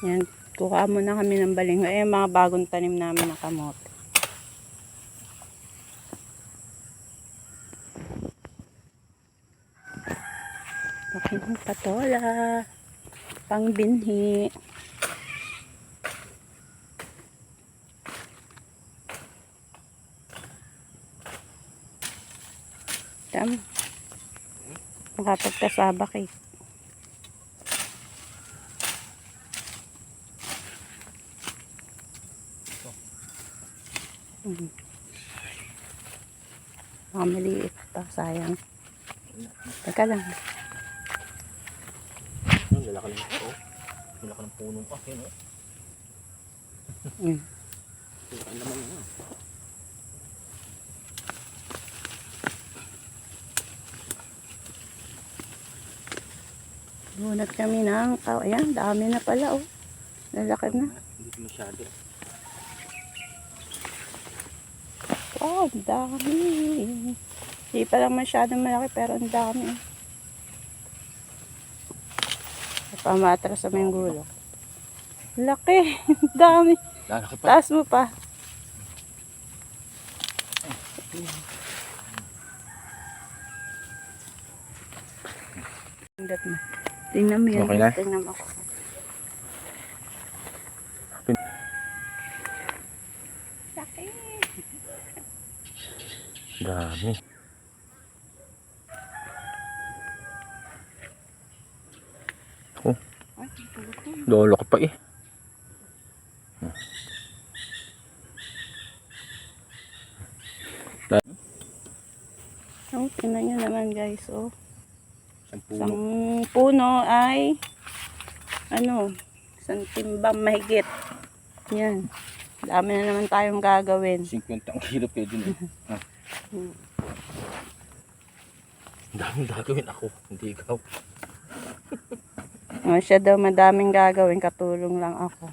Yan, kuha muna kami ng baling. Ayan mga bagong tanim namin na kamote. Laking patola. Pangbinhi. Tama. Makapagkasabak eh. Maliit pa, sayang. Teka lang. Ang lalaki ng ito. Lalaki ng punong pa. Yan o. Ang laman na. Bunot kami ng ayan, dami na pala oh. Lalaki na. Hindi masyado. Wow, ang dami. Hindi pa lang masyadong malaki pero ang dami. Pamatras sa may gulo. Laki, dami. Lalaki pa. Taas mo pa. Tingnan mo yan. Okay na? Tingnan mo ako. Laki. Dami. Oh. Lolo ko pa eh. Oh, tingnan nyo naman guys. Oh. Isang Isang puno ay isang timbang mahigit. Yan. Dami na naman tayong gagawin. 50 ang kilo pwede na. Daming gagawin ako. Hindi ikaw. Siya daw madaming gagawin. Katulong lang ako.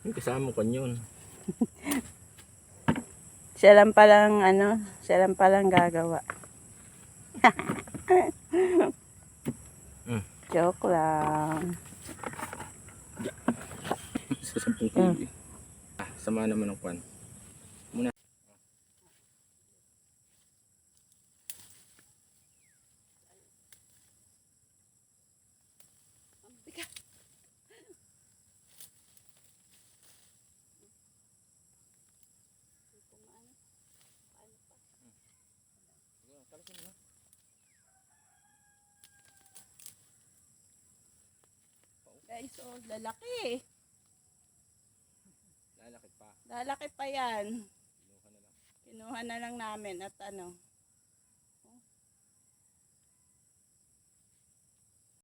Yung kasama ko yun. Siya lang palang gagawa. Joke lang. Sa 10 kilo. Sama naman ng kwan. Muna. Guys, oh, lalaki. Lalaki pa. Lalaki pa yan. Kinuha na lang. Kinuha na lang namin at